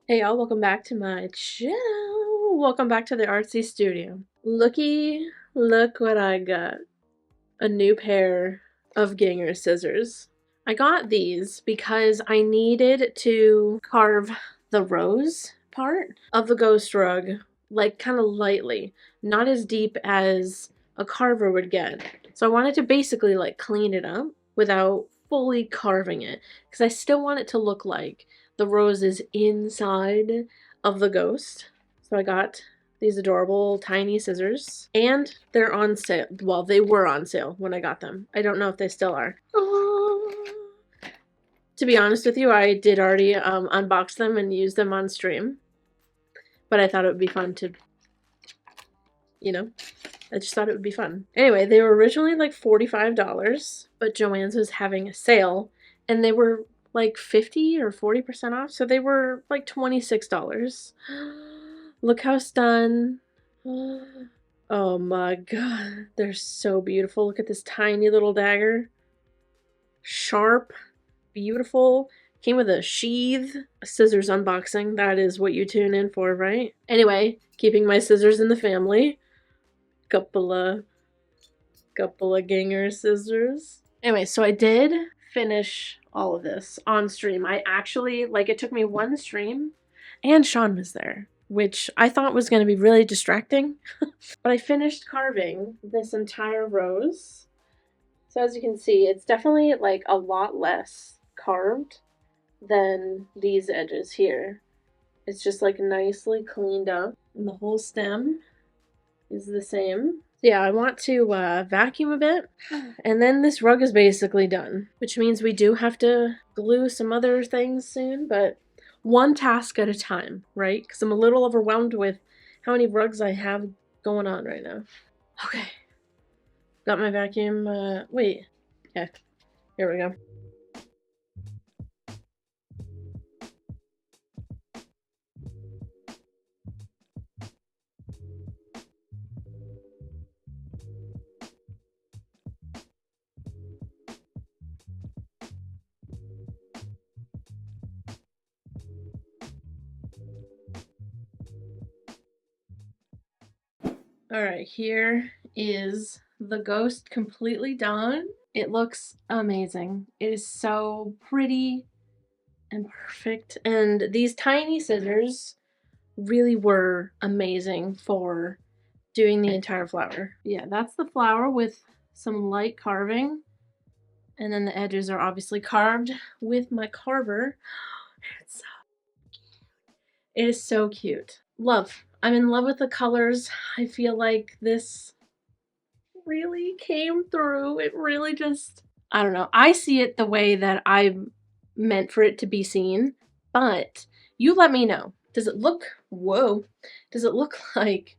Hey y'all, welcome back to my channel. Welcome back to the artsy studio. Look what I got. A new pair of Ginger scissors. I got these because I needed to carve the rose part of the ghost rug, like kind of lightly, not as deep as a carver would get. So I wanted to basically like clean it up without fully carving it, because I still want it to look like the rose is inside of the ghost. So I got these adorable tiny scissors, and they're on sale. Well, they were on sale when I got them. I don't know if they still are. To be honest with you, I did already unbox them and use them on stream, but I thought it would be fun to, I just thought it would be fun. Anyway, they were originally like $45, but Joann's was having a sale, and they were like 50 or 40% off, so they were like $26. Look how stunned. Oh my god, they're so beautiful. Look at this tiny little dagger. Sharp, beautiful. Came with a sheath. A scissors unboxing. That is what you tune in for, right? Anyway, keeping my scissors in the family. Couple of Ginger scissors. Anyway, so I did finish all of this on stream. I actually, it took me one stream, and Sean was there, which I thought was going to be really distracting. But I finished carving this entire rose. So as you can see, it's definitely like a lot less carved than these edges here. It's just like nicely cleaned up, and the whole stem is the same. So yeah, I want to vacuum a bit, and then this rug is basically done, which means we do have to glue some other things soon, but one task at a time, right? Because I'm a little overwhelmed with how many rugs I have going on right now. Okay. Got my vacuum, wait. Yeah, here we go. Alright, here is the ghost completely done. It looks amazing. It is so pretty and perfect. And these tiny scissors really were amazing for doing the entire flower. Yeah, that's the flower with some light carving. And then the edges are obviously carved with my carver. It's so cute. It is so cute. Love. I'm in love with the colors. I feel like this really came through. It really just, I don't know. I see it the way that I meant for it to be seen, but you let me know. Does it look, whoa, does it look like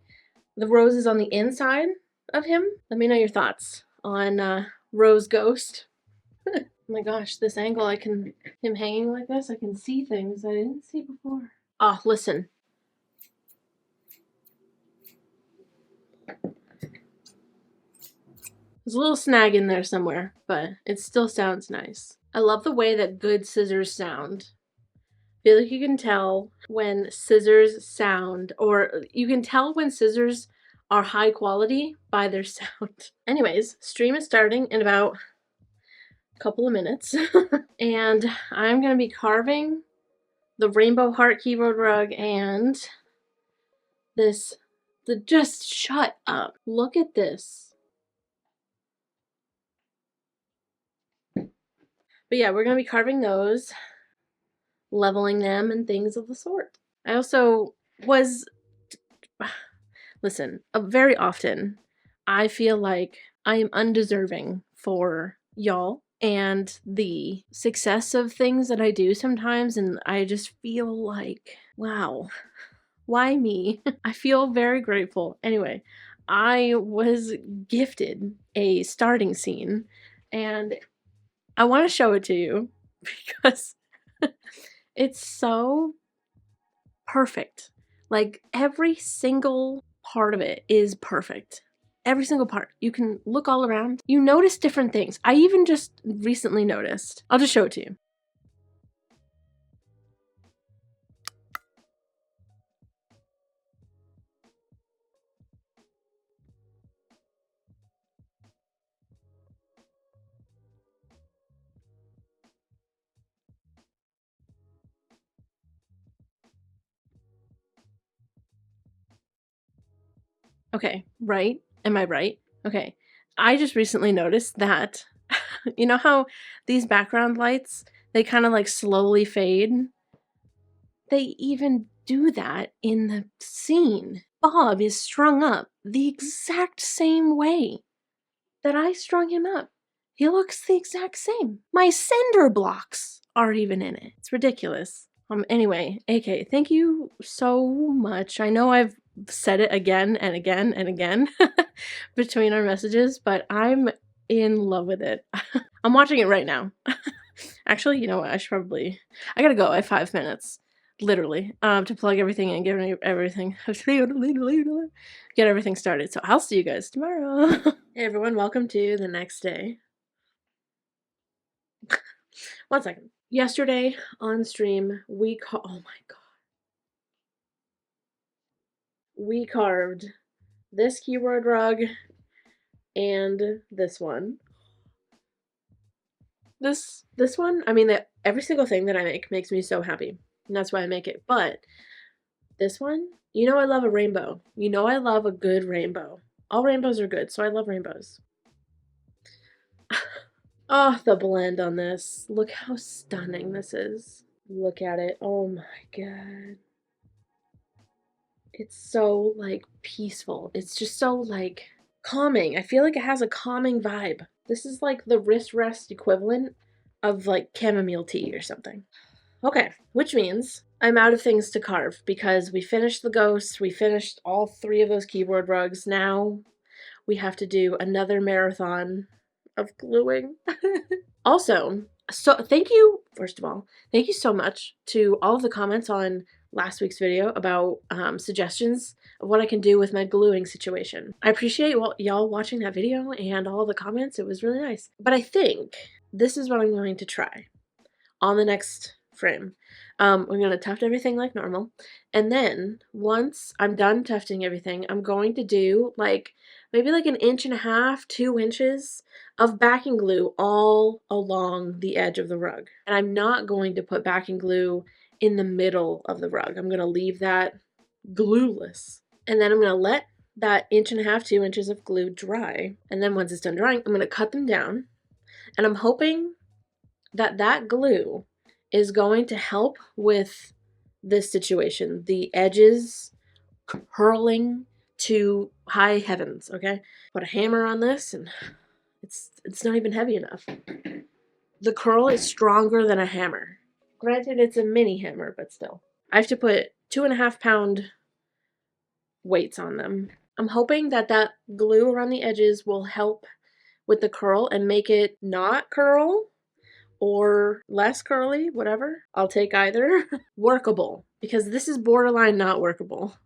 the rose is on the inside of him? Let me know your thoughts on Rose Ghost. Oh my gosh, this angle, him hanging like this, I can see things I didn't see before. Oh, listen. There's a little snag in there somewhere, but it still sounds nice. I love the way that good scissors sound. I feel like you can tell when scissors sound, or you can tell when scissors are high quality by their sound. Anyways, stream is starting in about a couple of minutes, and I'm going to be carving the rainbow heart keyboard rug and just shut up. Look at this. But yeah, we're going to be carving those, leveling them, and things of the sort. I also was, listen, very often I feel like I am undeserving for y'all and the success of things that I do sometimes, and I just feel like, wow, why me? I feel very grateful. Anyway, I was gifted a starting scene, and I want to show it to you because it's so perfect. Like, every single part of it is perfect. Every single part. You can look all around. You notice different things. I even just recently noticed. I'll just show it to you. Okay, right? Am I right? Okay. I just recently noticed that, you know how these background lights, they kind of like slowly fade? They even do that in the scene. Bob is strung up the exact same way that I strung him up. He looks the exact same. My cinder blocks are even in it. It's ridiculous. Anyway, AK, thank you so much. I know I've said it again and again and again between our messages, but I'm in love with it. I'm watching it right now. Actually, you know what? I gotta go. I have 5 minutes, literally, to plug everything in, get everything, get everything started. So I'll see you guys tomorrow. Hey everyone, welcome to the next day. 1 second. Yesterday on stream, oh my god. We carved this keyboard rug and this one. This one, I mean, every single thing that I make makes me so happy, and that's why I make it. But this one, you know I love a rainbow. You know I love a good rainbow. All rainbows are good, so I love rainbows. Oh, the blend on this. Look how stunning this is. Look at it. Oh my god. It's so, like, peaceful. It's just so, like, calming. I feel like it has a calming vibe. This is like the wrist rest equivalent of, like, chamomile tea or something. Okay, which means I'm out of things to carve because we finished the ghost, we finished all 3 of those keyboard rugs. Now we have to do another marathon of gluing. Also, so thank you, first of all, thank you so much to all of the comments on last week's video about suggestions of what I can do with my gluing situation. I appreciate y'all watching that video and all the comments. It was really nice. But I think this is what I'm going to try on the next frame. We're going to tuft everything like normal. And then once I'm done tufting everything, I'm going to do like maybe like 1.5 inches, 2 inches of backing glue all along the edge of the rug. And I'm not going to put backing glue in the middle of the rug. I'm going to leave that glueless. And then I'm going to let that 1.5 inches, 2 inches of glue dry. And then once it's done drying, I'm going to cut them down. And I'm hoping that glue is going to help with this situation. The edges curling to high heavens, okay? Put a hammer on this and it's not even heavy enough. The curl is stronger than a hammer. Granted, it's a mini hammer, but still. I have to put 2.5 pound weights on them. I'm hoping that glue around the edges will help with the curl and make it not curl or less curly, whatever. I'll take either. Workable, because this is borderline not workable.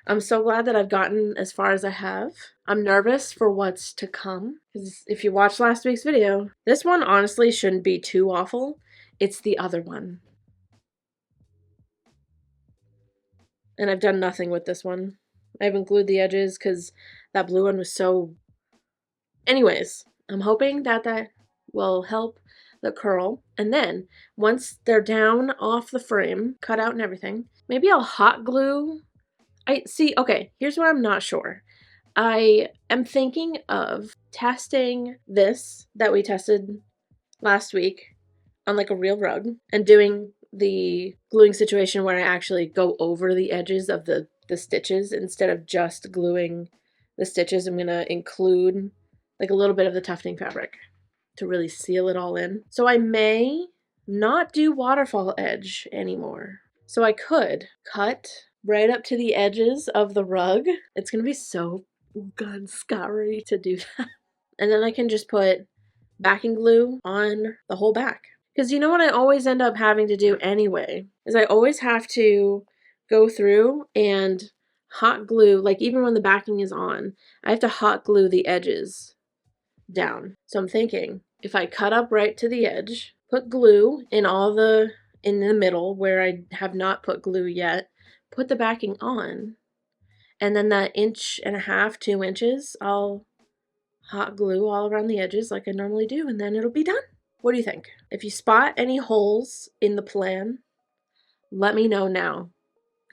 I'm so glad that I've gotten as far as I have. I'm nervous for what's to come, because if you watched last week's video, this one honestly shouldn't be too awful. It's the other one. And I've done nothing with this one. I haven't glued the edges because that blue one was so... Anyways, I'm hoping that will help the curl. And then once they're down off the frame, cut out and everything, maybe I'll hot glue. Okay, here's what I'm not sure. I am thinking of testing this that we tested last week on like a real rug and doing the gluing situation where I actually go over the edges of the stitches instead of just gluing the stitches. I'm going to include like a little bit of the tufting fabric to really seal it all in. So I may not do waterfall edge anymore. So I could cut right up to the edges of the rug. It's gonna be so scary to do that. And then I can just put backing glue on the whole back. Because you know what I always end up having to do anyway, is I always have to go through and hot glue, like even when the backing is on, I have to hot glue the edges down. So I'm thinking, if I cut up right to the edge, put glue in the middle where I have not put glue yet, put the backing on, and then that 1.5 inches, 2 inches, I'll hot glue all around the edges like I normally do, and then it'll be done. What do you think? If you spot any holes in the plan, let me know now,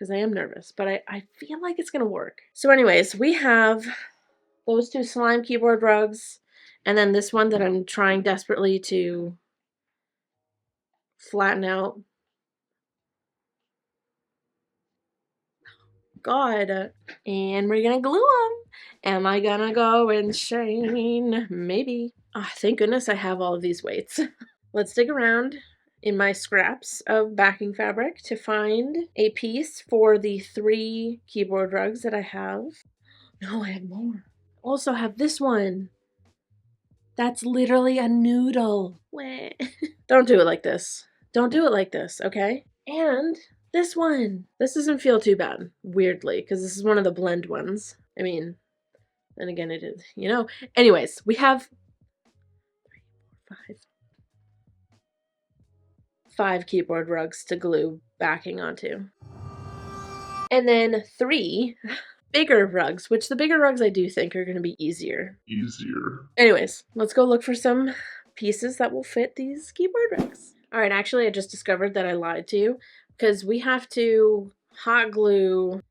because I am nervous, but I feel like it's going to work. So anyways, we have those two slime keyboard rugs, and then this one that I'm trying desperately to flatten out. God. And we're gonna glue them. Am I gonna go insane? Maybe. Oh, thank goodness I have all of these weights. Let's dig around in my scraps of backing fabric to find a piece for the 3 keyboard rugs that I have. No, I have more. Also have this one. That's literally a noodle. Don't do it like this. Don't do it like this, okay? And this one. This doesn't feel too bad, weirdly, because this is one of the blend ones. I mean, and again, it is, you know. Anyways, we have 5 keyboard rugs to glue backing onto. And then 3 bigger rugs, which the bigger rugs I do think are going to be easier. Anyways, let's go look for some pieces that will fit these keyboard rugs. All right, actually, I just discovered that I lied to you because we have to hot glue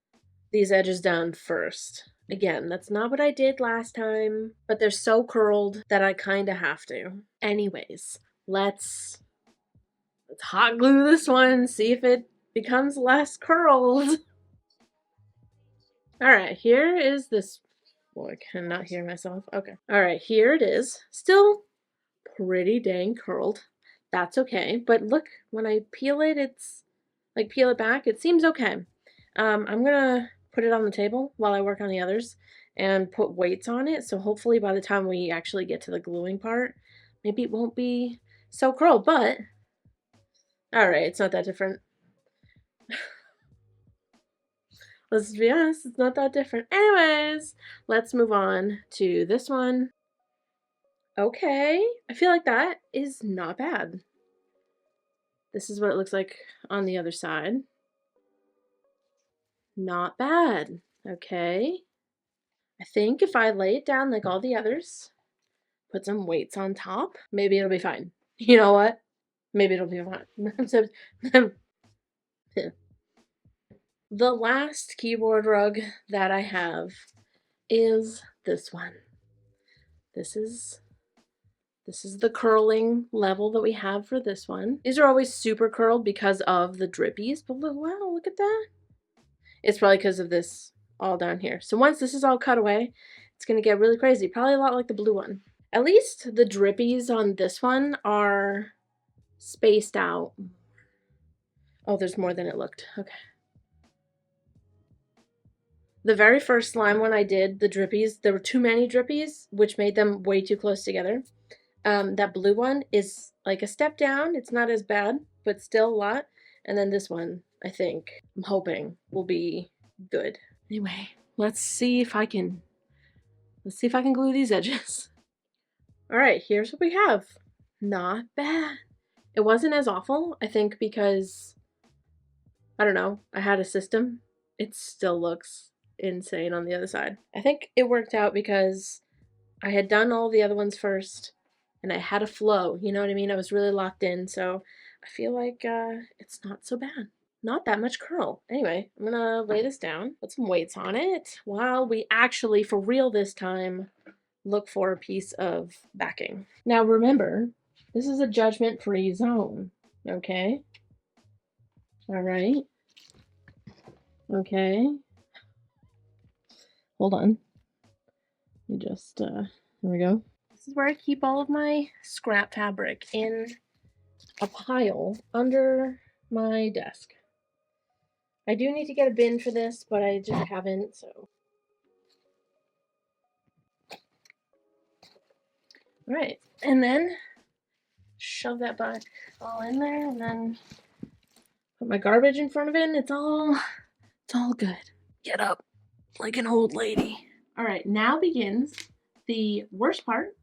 these edges down first. Again, that's not what I did last time, but they're so curled that I kind of have to. Anyways, let's hot glue this one, see if it becomes less curled. All right, here is this. Well, I cannot hear myself. Okay. All right, here it is. Still pretty dang curled. That's okay. But look, when I peel it, it's like peel it back. It seems okay. I'm gonna put it on the table while I work on the others and put weights on it. So hopefully by the time we actually get to the gluing part, maybe it won't be so curled, but all right, it's not that different. Let's be honest, it's not that different. Anyways, let's move on to this one. Okay, I feel like that is not bad. This is what it looks like on the other side. Not bad. Okay. I think if I lay it down like all the others, put some weights on top, maybe it'll be fine. You know what? Maybe it'll be fine. The last keyboard rug that I have is this one. This is the curling level that we have for this one. These are always super curled because of the drippies, but look, wow, look at that. It's probably because of this all down here. So once this is all cut away, it's going to get really crazy. Probably a lot like the blue one. At least the drippies on this one are spaced out. Oh, there's more than it looked. Okay. The very first slime one I did, the drippies, there were too many drippies, which made them way too close together. That blue one is like a step down. It's not as bad, but still a lot. And then this one, I think, I'm hoping will be good. Anyway, let's see if I can glue these edges. All right, here's what we have. Not bad. It wasn't as awful, I think, because, I don't know, I had a system. It still looks insane on the other side. I think it worked out because I had done all the other ones first and I had a flow, you know what I mean? I was really locked in, so I feel like it's not so bad. Not that much curl. Anyway, I'm gonna lay this down, put some weights on it while we actually, for real this time, look for a piece of backing. Now remember, this is a judgment-free zone, okay? All right. Okay. Hold on. Let me just, there we go. This is where I keep all of my scrap fabric, in a pile under my desk. I do need to get a bin for this, but I just haven't, so. All right, and then shove that back all in there, and then put my garbage in front of it, and it's all good. Get up like an old lady. All right, now begins the worst part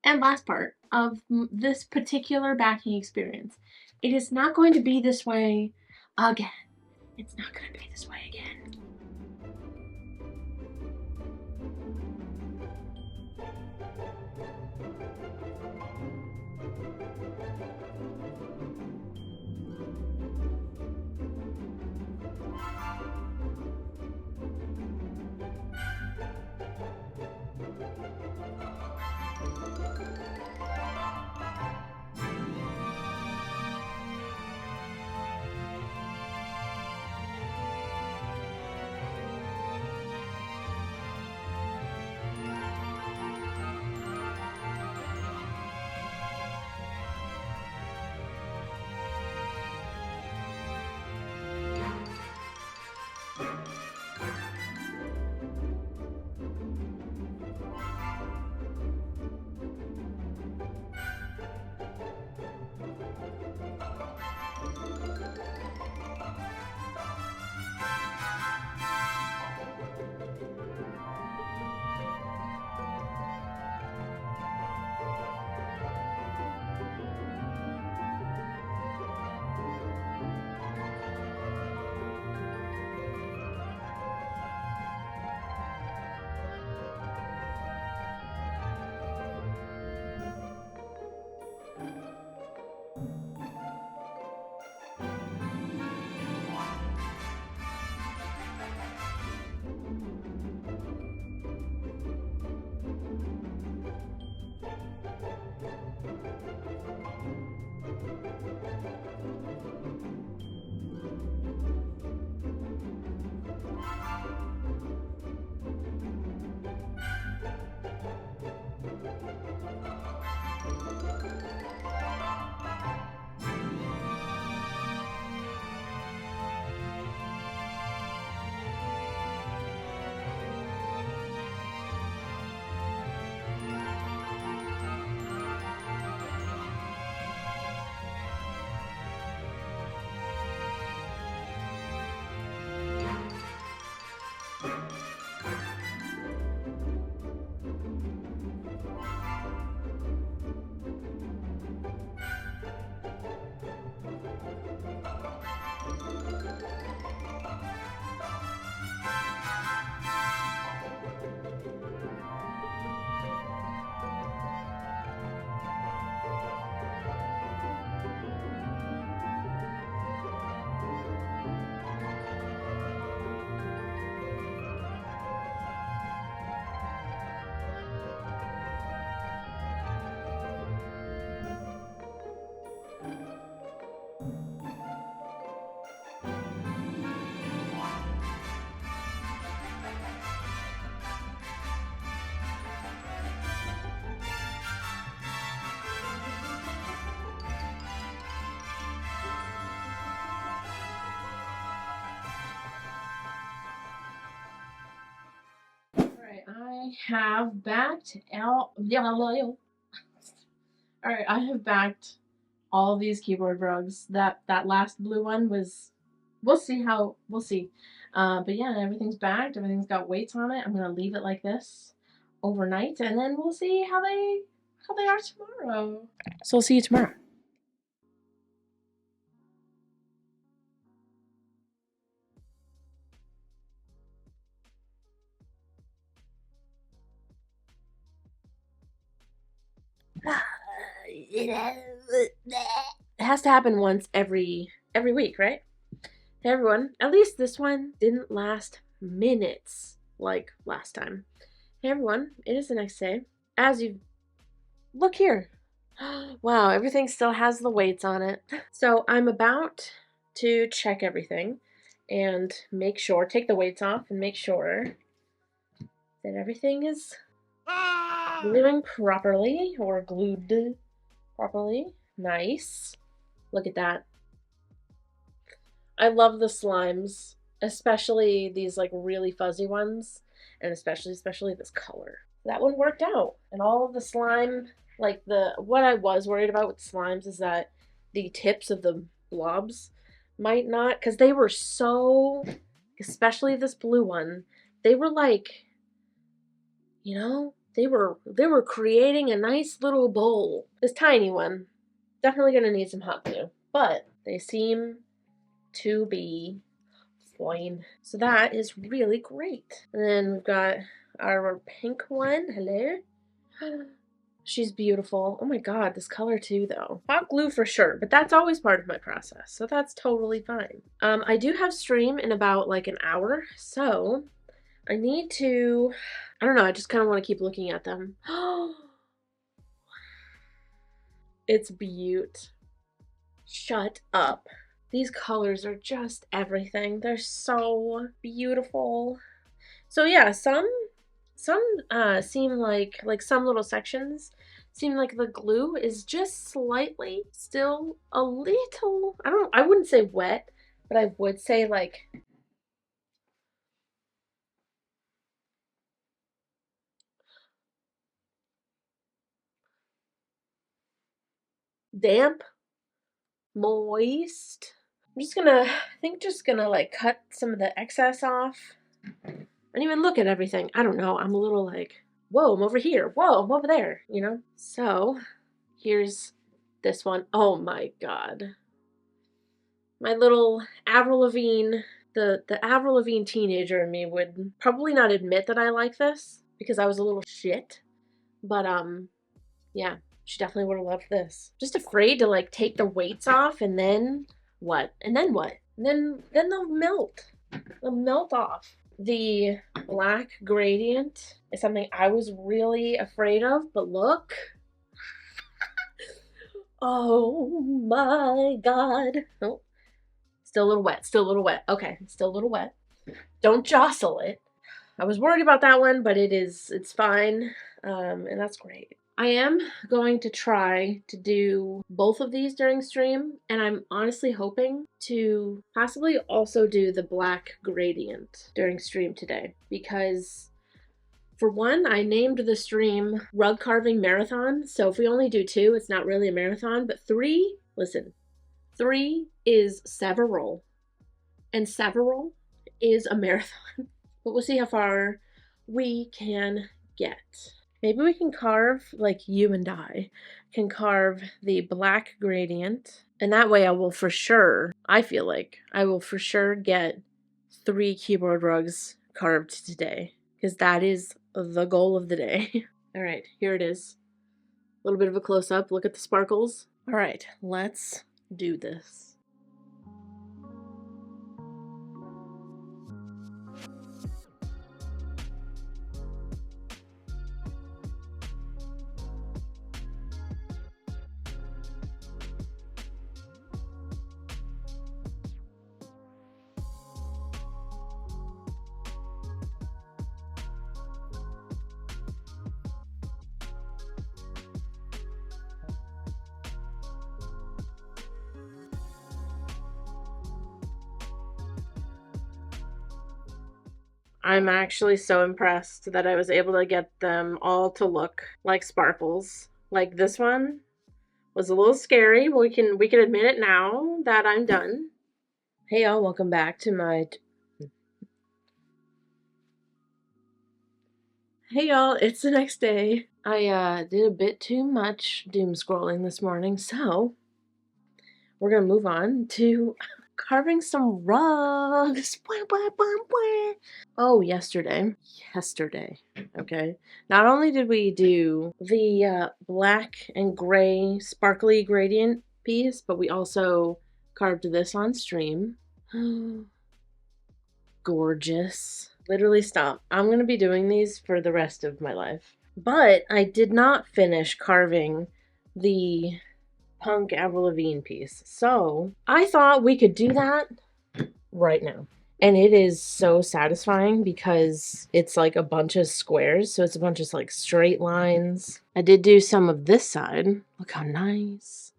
and last part of this particular backing experience. It is not going to be this way again. It's not going to be this way again. I have backed All right, I have backed all these keyboard rugs. That last blue one was. We'll see. But yeah, everything's backed. Everything's got weights on it. I'm gonna leave it like this overnight, and then we'll see how they are tomorrow. So I'll see you tomorrow. It has to happen once every week, right? Hey everyone, at least this one didn't last minutes like last time. Hey everyone, it is the next day. As you look here. Wow, everything still has the weights on it. So I'm about to check everything and make sure, take the weights off and make sure that everything is gluing properly or glued properly. Nice. Look at that. I love the slimes, especially these like really fuzzy ones, and especially this color. That one worked out. And all of the slime, like what I was worried about with slimes is that the tips of the blobs might not, because they were so, especially this blue one, they were like, you know, they were creating a nice little bowl. This tiny one, definitely gonna need some hot glue, but they seem to be fine. So that is really great. And then we've got our pink one. Hello. She's beautiful. Oh my god, this color too though. Hot glue for sure, but that's always part of my process, so that's totally fine. I do have stream in about like an hour, so I need to, I don't know, I just kind of want to keep looking at them. It's beaut. Shut up. These colors are just everything. They're so beautiful. So yeah, some seem like some little sections seem like the glue is just slightly still a little, I wouldn't say wet, but I would say like damp, moist. I'm just gonna, I think just gonna like cut some of the excess off and even look at everything. I don't know. I'm a little like, whoa, I'm over here. Whoa, I'm over there, you know? So here's this one. Oh my God. My little Avril Lavigne, the Avril Lavigne teenager in me would probably not admit that I like this because I was a little shit. But yeah, she definitely would have loved this. Just afraid to like take the weights off and then what? And then what? And then they'll melt. They'll melt off. The black gradient is something I was really afraid of, but look. Oh my God. Oh, still a little wet, still a little wet. Okay, still a little wet. Don't jostle it. I was worried about that one, but it's fine. And that's great. I am going to try to do both of these during stream, and I'm honestly hoping to possibly also do the black gradient during stream today, because for one, I named the stream Rug Carving Marathon, so if we only do 2, it's not really a marathon, but 3, listen, 3 is several, and several is a marathon. But we'll see how far we can get. Maybe we can carve, like you and I can carve the black gradient, and that way I will for sure, I feel like, I will for sure get 3 keyboard rugs carved today, because that is the goal of the day. All right, here it is. A little bit of a close-up, look at the sparkles. All right, let's do this. I'm actually so impressed that I was able to get them all to look like sparkles. Like this one was a little scary, but we can admit it now that I'm done. Hey y'all, welcome back to my Hey y'all, it's the next day. I did a bit too much doom scrolling this morning, so we're gonna move on to carving some rugs. Oh, yesterday, okay. Not only did we do the black and gray sparkly gradient piece, but we also carved this on stream. Gorgeous. Literally stop. I'm gonna be doing these for the rest of my life. But I did not finish carving the punk Avril Lavigne piece. So I thought we could do that right now. And it is so satisfying because it's like a bunch of squares. So it's a bunch of like straight lines. I did do some of this side. Look how nice.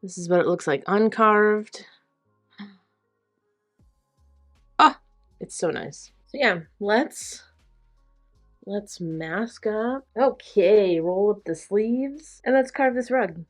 This is what it looks like uncarved. Ah, it's so nice. So yeah, let's mask up. Okay, roll up the sleeves and let's carve this rug.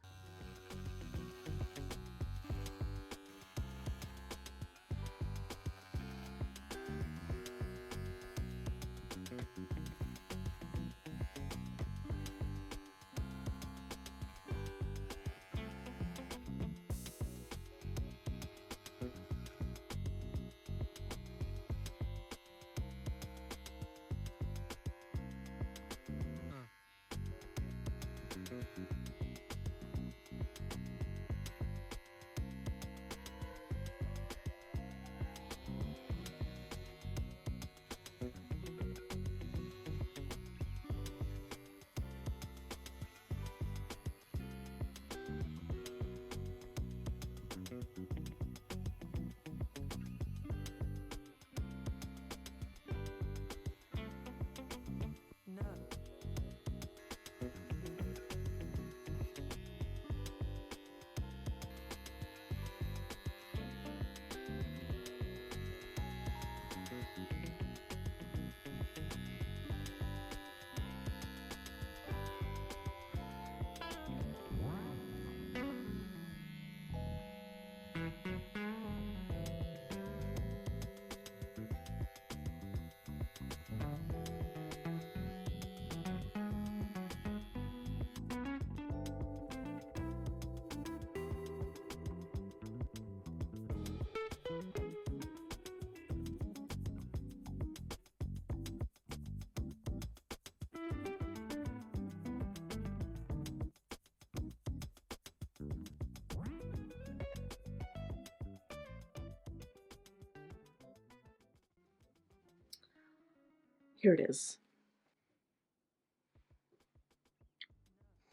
Here it is.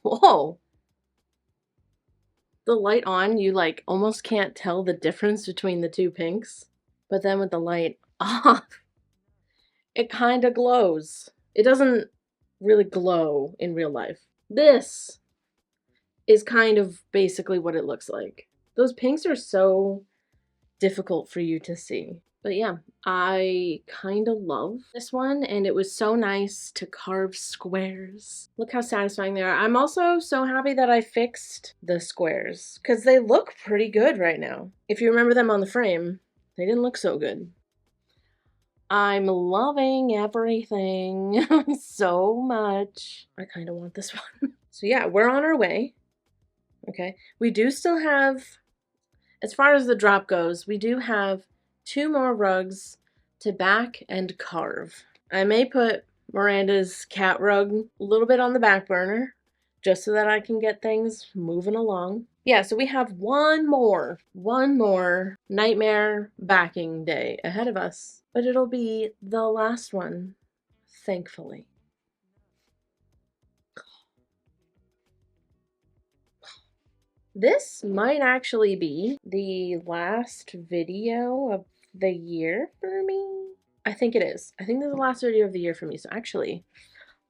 Whoa. The light on, you like almost can't tell the difference between the two pinks. But then with the light off, it kind of glows. It doesn't really glow in real life. This is kind of basically what it looks like. Those pinks are so difficult for you to see. But yeah, I kind of love this one, and it was so nice to carve squares. Look how satisfying they are. I'm also so happy that I fixed the squares because they look pretty good right now. If you remember them on the frame, they didn't look so good. I'm loving everything so much. I kind of want this one. So yeah, we're on our way. Okay, we do still have, as far as the drop goes, we do have 2 more rugs to back and carve. I may put Miranda's cat rug a little bit on the back burner just so that I can get things moving along. Yeah, so we have one more nightmare backing day ahead of us, but it'll be the last one, thankfully. This might actually be the last video of the year for me. I think it is. I think this is the last video of the year for me. So actually,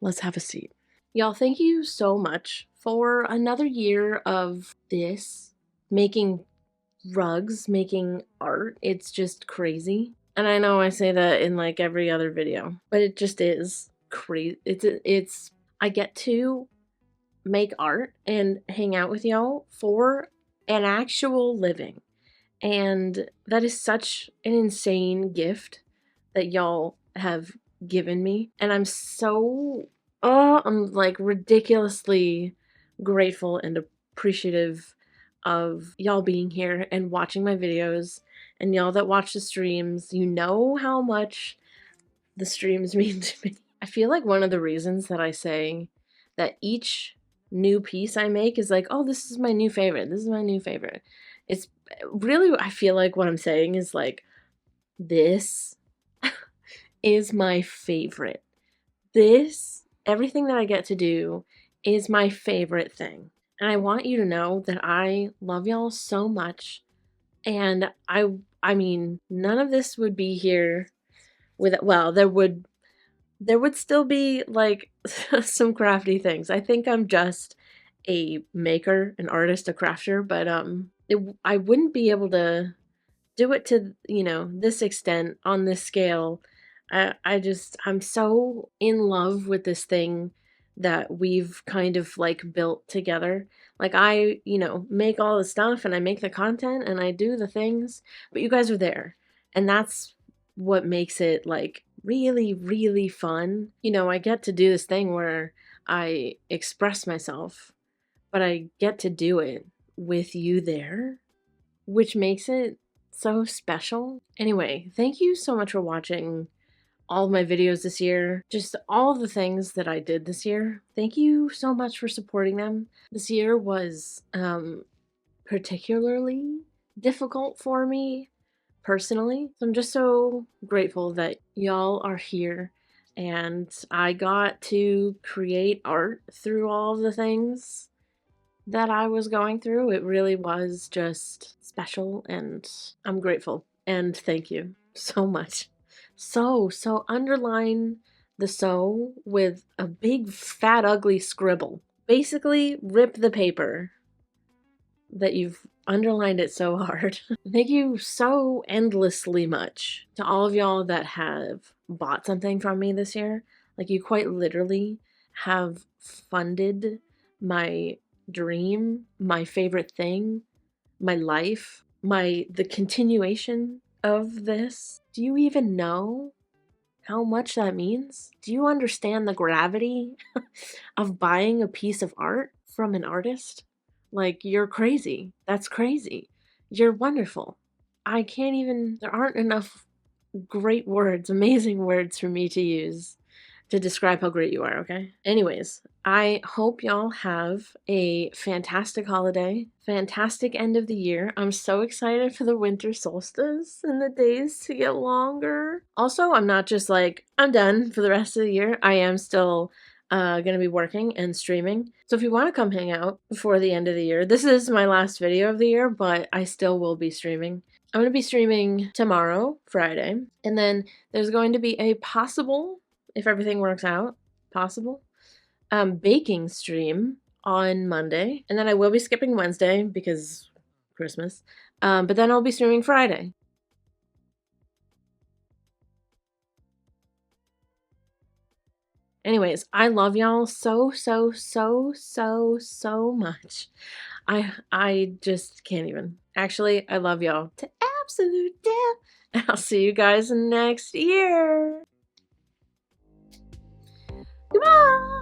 let's have a seat. Y'all, thank you so much for another year of this, making rugs, making art. It's just crazy. And I know I say that in like every other video, but it just is crazy. It's I get to make art and hang out with y'all for an actual living. And that is such an insane gift that y'all have given me. And I'm so, I'm like ridiculously grateful and appreciative of y'all being here and watching my videos. And y'all that watch the streams, you know how much the streams mean to me. I feel like one of the reasons that I say that each new piece I make is like, oh, this is my new favorite. This is my new favorite. It's really, I feel like what I'm saying is like, this is my favorite. Everything that I get to do is my favorite thing. And I want you to know that I love y'all so much. And I mean, none of this would be here with, well, there would still be like some crafty things. I think I'm just a maker, an artist, a crafter, but I wouldn't be able to do it to, you know, this extent on this scale. I'm so in love with this thing that we've kind of like built together. Like I, you know, make all the stuff and I make the content and I do the things, but you guys are there. And that's what makes it like really, really fun. You know, I get to do this thing where I express myself, but I get to do it with you there, which makes it so special. Anyway, thank you so much for watching all of my videos this year. Just all of the things that I did this year. Thank you so much for supporting them. This year was particularly difficult for me personally. So I'm just so grateful that y'all are here and I got to create art through all of the things that I was going through. It really was just special and I'm grateful. And thank you so much. So underline the so with a big fat ugly scribble. Basically rip the paper that you've underlined it so hard. Thank you so endlessly much to all of y'all that have bought something from me this year. Like you quite literally have funded my dream, my favorite thing, my life, the continuation of this. Do you even know how much that means? Do you understand the gravity of buying a piece of art from an artist? Like, you're crazy. That's crazy. You're wonderful. I can't even, there aren't enough great words, amazing words for me to use to describe how great you are, okay? Anyways, I hope y'all have a fantastic holiday, fantastic end of the year. I'm so excited for the winter solstice and the days to get longer. Also, I'm not just like, I'm done for the rest of the year. I am still gonna be working and streaming. So if you want to come hang out before the end of the year, this is my last video of the year, but I still will be streaming. I'm going to be streaming tomorrow, Friday, and then there's going to be a possible, if everything works out, possible baking stream on Monday, and then I will be skipping Wednesday because Christmas, but then I'll be streaming Friday. Anyways, I love y'all so much. I just can't even. Actually, I love y'all to absolute death. And I'll see you guys next year. Goodbye.